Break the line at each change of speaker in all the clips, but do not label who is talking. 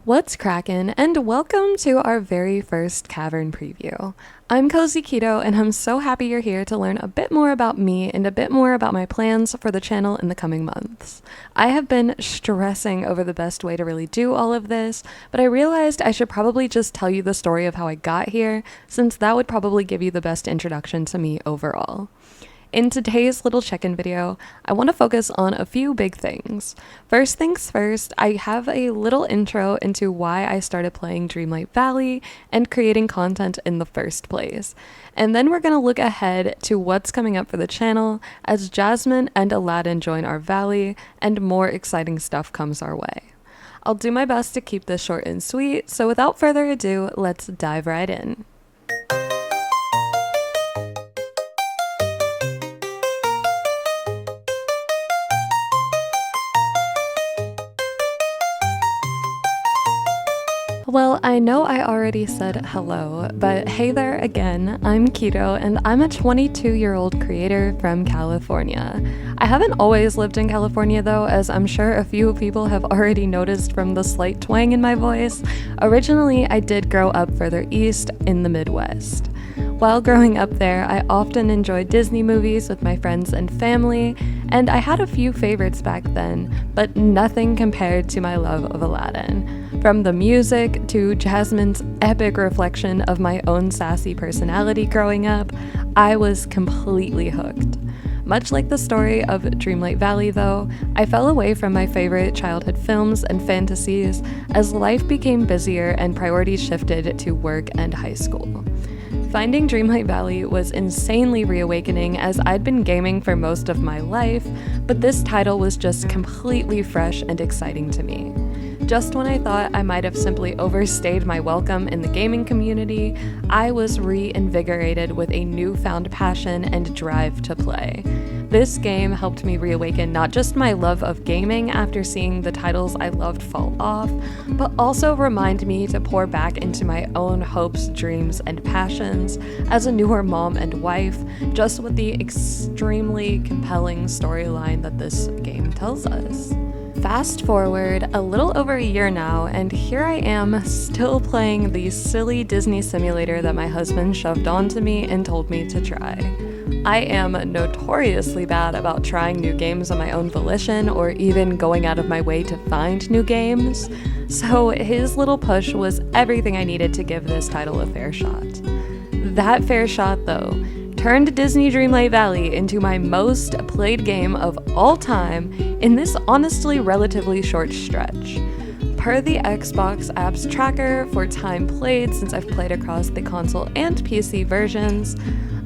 What's crackin', and welcome to our very first Cavern preview. I'm cozyceto, and I'm so happy you're here to learn a bit more about me and a bit more about my plans for the channel in the coming months. I have been stressing over the best way to really do all of this, but I realized I should probably just tell you the story of how I got here, since that would probably give you the best introduction to me overall. In today's little check-in video, I want to focus on a few big things. First things first, I have a little intro into why I started playing Dreamlight Valley and creating content in the first place. And then we're going to look ahead to what's coming up for the channel as Jasmine and Aladdin join our valley and more exciting stuff comes our way. I'll do my best to keep this short and sweet, so without further ado, let's dive right in. Well, I know I already said hello, but hey there again, I'm Keto, and I'm a 22-year-old creator from California. I haven't always lived in California though, as I'm sure a few people have already noticed from the slight twang in my voice. Originally, I did grow up further east in the Midwest. While growing up there, I often enjoyed Disney movies with my friends and family, and I had a few favorites back then, but nothing compared to my love of Aladdin. From the music to Jasmine's epic reflection of my own sassy personality growing up, I was completely hooked. Much like the story of Dreamlight Valley though, I fell away from my favorite childhood films and fantasies as life became busier and priorities shifted to work and high school. Finding Dreamlight Valley was insanely reawakening as I'd been gaming for most of my life, but this title was just completely fresh and exciting to me. Just when I thought I might have simply overstayed my welcome in the gaming community, I was reinvigorated with a newfound passion and drive to play. This game helped me reawaken not just my love of gaming after seeing the titles I loved fall off, but also remind me to pour back into my own hopes, dreams, and passions as a newer mom and wife, just with the extremely compelling storyline that this game tells us. Fast forward a little over a year now, and here I am still playing the silly Disney simulator that my husband shoved onto me and told me to try. I am notoriously bad about trying new games on my own volition or even going out of my way to find new games, so his little push was everything I needed to give this title a fair shot. That fair shot, though, turned Disney Dreamlight Valley into my most played game of all time in this honestly relatively short stretch. Per the Xbox apps tracker for time played since I've played across the console and PC versions,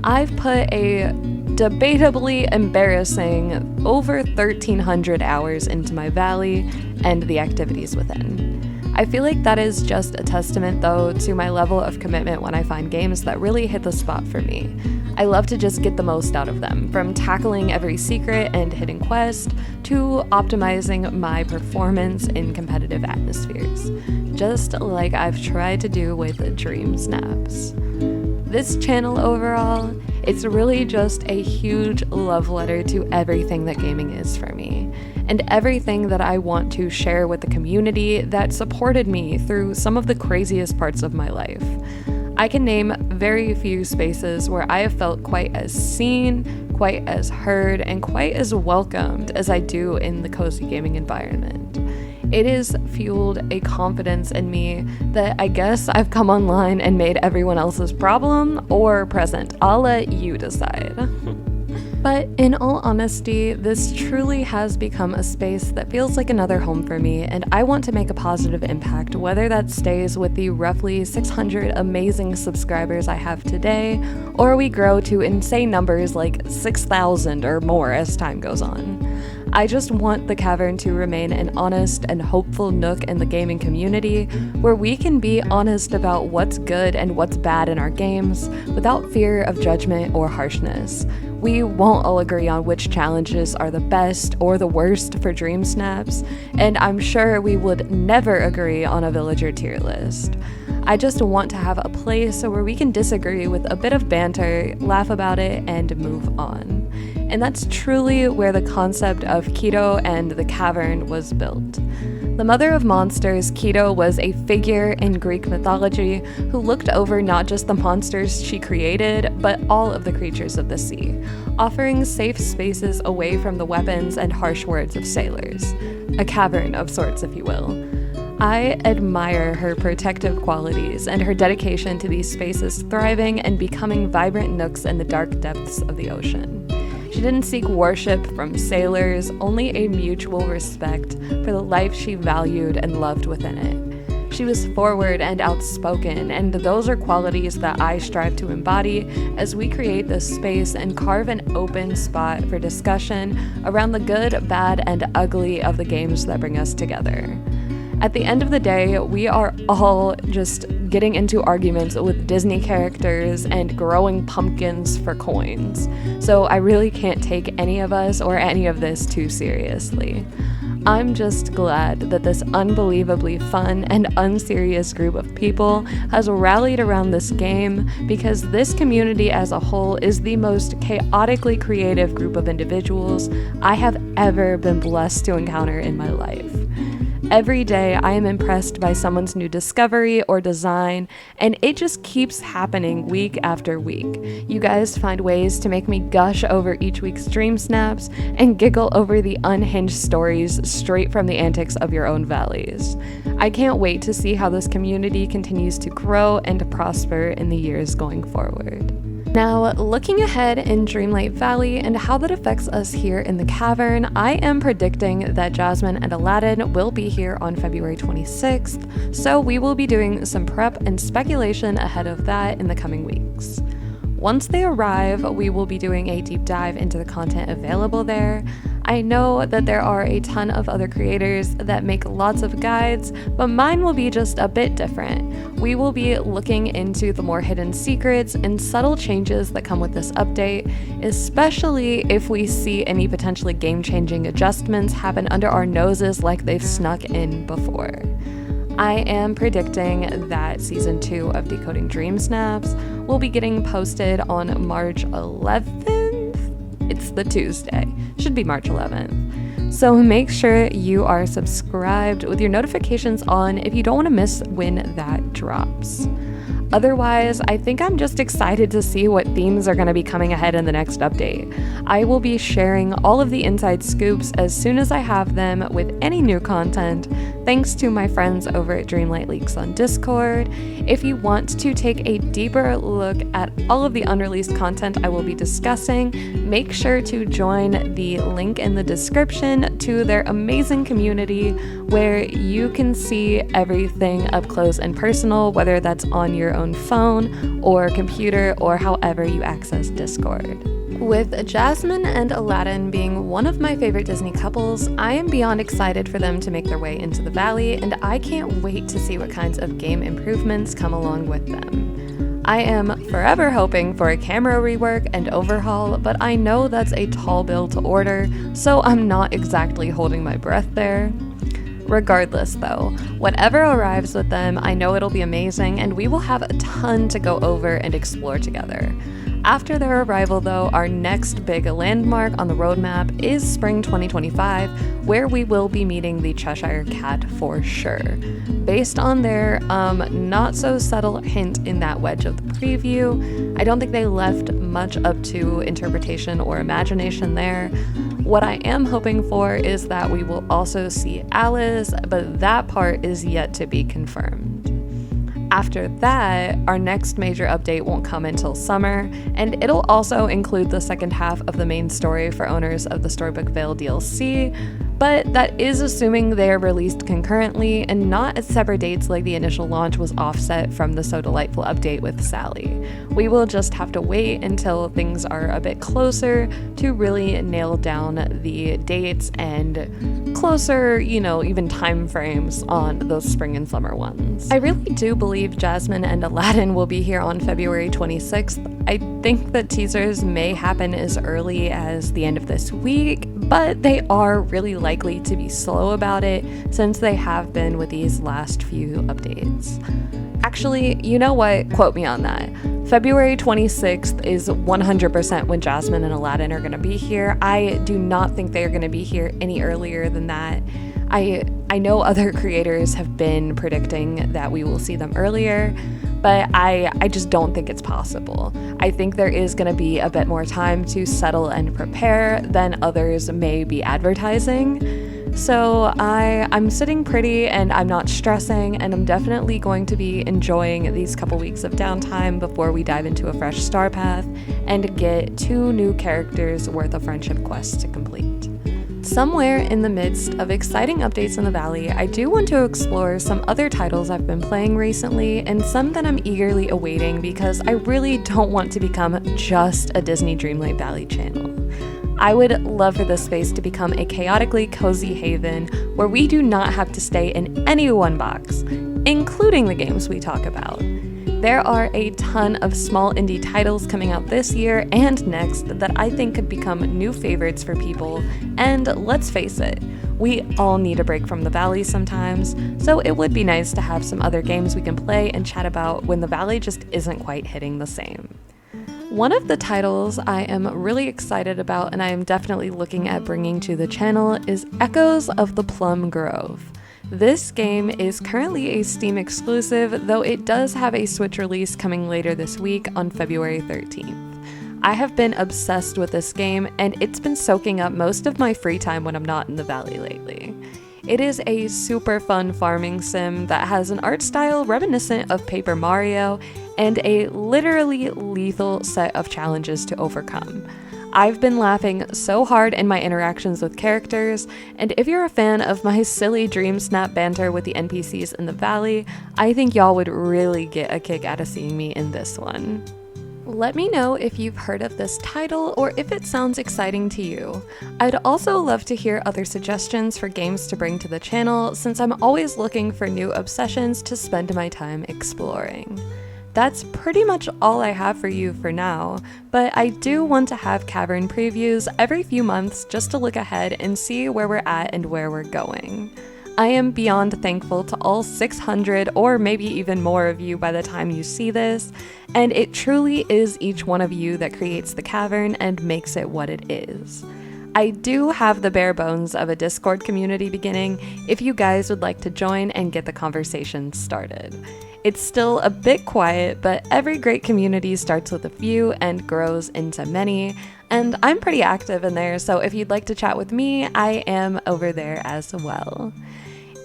I've put a debatably embarrassing over 1,300 hours into my valley and the activities within. I feel like that is just a testament though to my level of commitment when I find games that really hit the spot for me. I love to just get the most out of them, from tackling every secret and hidden quest to optimizing my performance in competitive atmospheres, just like I've tried to do with Dream Snaps. This channel overall, it's really just a huge love letter to everything that gaming is for me, and everything that I want to share with the community that supported me through some of the craziest parts of my life. I can name very few spaces where I have felt quite as seen, quite as heard, and quite as welcomed as I do in the cozy gaming environment. It has fueled a confidence in me that I guess I've come online and made everyone else's problem or present. I'll let you decide. But in all honesty, this truly has become a space that feels like another home for me, and I want to make a positive impact, whether that stays with the roughly 600 amazing subscribers I have today, or we grow to insane numbers like 6,000 or more as time goes on. I just want the Cavern to remain an honest and hopeful nook in the gaming community where we can be honest about what's good and what's bad in our games without fear of judgment or harshness. We won't all agree on which challenges are the best or the worst for Dream Snaps, and I'm sure we would never agree on a villager tier list. I just want to have a place where we can disagree with a bit of banter, laugh about it, and move on. and that's truly where the concept of Keto and the Cavern was built. The mother of monsters, Keto, was a figure in Greek mythology who looked over not just the monsters she created, but all of the creatures of the sea, offering safe spaces away from the weapons and harsh words of sailors. A cavern of sorts, if you will. I admire her protective qualities and her dedication to these spaces thriving and becoming vibrant nooks in the dark depths of the ocean. She didn't seek worship from sailors, only a mutual respect for the life she valued and loved within it. She was forward and outspoken, and those are qualities that I strive to embody as we create this space and carve an open spot for discussion around the good, bad, and ugly of the games that bring us together. At the end of the day, we are all just getting into arguments with Disney characters and growing pumpkins for coins. So I really can't take any of us or any of this too seriously. I'm just glad that this unbelievably fun and unserious group of people has rallied around this game, because this community as a whole is the most chaotically creative group of individuals I have ever been blessed to encounter in my life. Every day I am impressed by someone's new discovery or design, and it just keeps happening week after week. You guys find ways to make me gush over each week's dream snaps and giggle over the unhinged stories straight from the antics of your own valleys. I can't wait to see how this community continues to grow and prosper in the years going forward. Now, looking ahead in Dreamlight Valley and how that affects us here in the Cavern, I am predicting that Jasmine and Aladdin will be here on February 26th, so we will be doing some prep and speculation ahead of that in the coming weeks. Once they arrive, we will be doing a deep dive into the content available there. I know that there are a ton of other creators that make lots of guides, but mine will be just a bit different. We will be looking into the more hidden secrets and subtle changes that come with this update, especially if we see any potentially game-changing adjustments happen under our noses like they've snuck in before. I am predicting that Season 2 of Decoding Dream Snaps will be getting posted on March 11th? It's the Tuesday. Should be March 11th. So make sure you are subscribed with your notifications on if you don't want to miss when that drops. Otherwise, I think I'm just excited to see what themes are going to be coming ahead in the next update. I will be sharing all of the inside scoops as soon as I have them with any new content, thanks to my friends over at Dreamlight Leaks on Discord. If you want to take a deeper look at all of the unreleased content I will be discussing, make sure to join the link in the description to their amazing community where you can see everything up close and personal, whether that's on your own phone or computer or however you access Discord. With Jasmine and Aladdin being one of my favorite Disney couples, I am beyond excited for them to make their way into the Valley, and I can't wait to see what kinds of game improvements come along with them. I am forever hoping for a camera rework and overhaul, but I know that's a tall bill to order, so I'm not exactly holding my breath there. Regardless though, whatever arrives with them, I know it'll be amazing, and we will have a ton to go over and explore together. After their arrival though, our next big landmark on the roadmap is spring 2025, where we will be meeting the Cheshire Cat for sure. Based on their not so subtle hint in that wedge of the preview, I don't think they left much up to interpretation or imagination there. What I am hoping for is that we will also see Alice, but that part is yet to be confirmed. After that, our next major update won't come until summer, and it'll also include the second half of the main story for owners of the Storybook Vale DLC, but that is assuming they're released concurrently and not at separate dates like the initial launch was offset from the So Delightful update with Sally. We will just have to wait until things are a bit closer to really nail down the dates and closer, even time frames on those spring and summer ones. I really do believe Jasmine and Aladdin will be here on February 26th. I think that teasers may happen as early as the end of this week, but they are really likely to be slow about it since they have been with these last few updates. Actually, you know what? Quote me on that. February 26th is 100% when Jasmine and Aladdin are going to be here. I do not think they are going to be here any earlier than that. I know other creators have been predicting that we will see them earlier, but I just don't think it's possible. I think there is going to be a bit more time to settle and prepare than others may be advertising. So I'm sitting pretty and I'm not stressing, and I'm definitely going to be enjoying these couple weeks of downtime before we dive into a fresh star path and get 2 new characters worth of friendship quests to complete. Somewhere in the midst of exciting updates in the Valley, I do want to explore some other titles I've been playing recently and some that I'm eagerly awaiting because I really don't want to become just a Disney Dreamlight Valley channel. I would love for this space to become a chaotically cozy haven where we do not have to stay in any one box, including the games we talk about. There are a ton of small indie titles coming out this year and next that I think could become new favorites for people, and let's face it, we all need a break from the Valley sometimes, so it would be nice to have some other games we can play and chat about when the Valley just isn't quite hitting the same. One of the titles I am really excited about and I am definitely looking at bringing to the channel is Echoes of the Plum Grove. This game is currently a Steam exclusive, though it does have a Switch release coming later this week on February 13th. I have been obsessed with this game, and it's been soaking up most of my free time when I'm not in the Valley lately. It is a super fun farming sim that has an art style reminiscent of Paper Mario and a literally lethal set of challenges to overcome. I've been laughing so hard in my interactions with characters, and if you're a fan of my silly dream snap banter with the NPCs in the Valley, I think y'all would really get a kick out of seeing me in this one. Let me know if you've heard of this title or if it sounds exciting to you. I'd also love to hear other suggestions for games to bring to the channel since I'm always looking for new obsessions to spend my time exploring. That's pretty much all I have for you for now, but I do want to have Cavern previews every few months just to look ahead and see where we're at and where we're going. I am beyond thankful to all 600 or maybe even more of you by the time you see this, and it truly is each one of you that creates the Cavern and makes it what it is. I do have the bare bones of a Discord community beginning if you guys would like to join and get the conversation started. It's still a bit quiet, but every great community starts with a few and grows into many, and I'm pretty active in there, so if you'd like to chat with me, I am over there as well.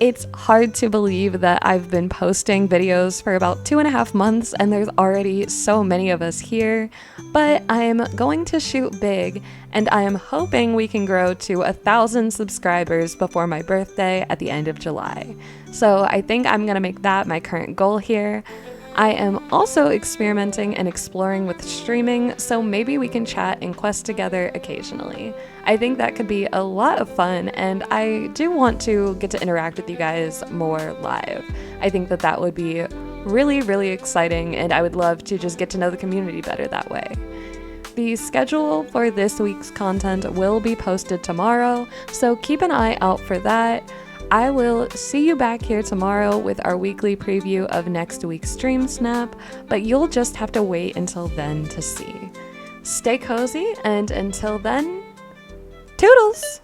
It's hard to believe that I've been posting videos for about 2.5 months and there's already so many of us here, but I'm going to shoot big and I am hoping we can grow to 1,000 subscribers before my birthday at the end of July. So I think I'm gonna make that my current goal here. I am also experimenting and exploring with streaming, so maybe we can chat and quest together occasionally. I think that could be a lot of fun, and I do want to get to interact with you guys more live. I think that that would be really, really exciting, and I would love to just get to know the community better that way. The schedule for this week's content will be posted tomorrow, so keep an eye out for that. I will see you back here tomorrow with our weekly preview of next week's Stream Snap, but you'll just have to wait until then to see. Stay cozy, and until then, toodles!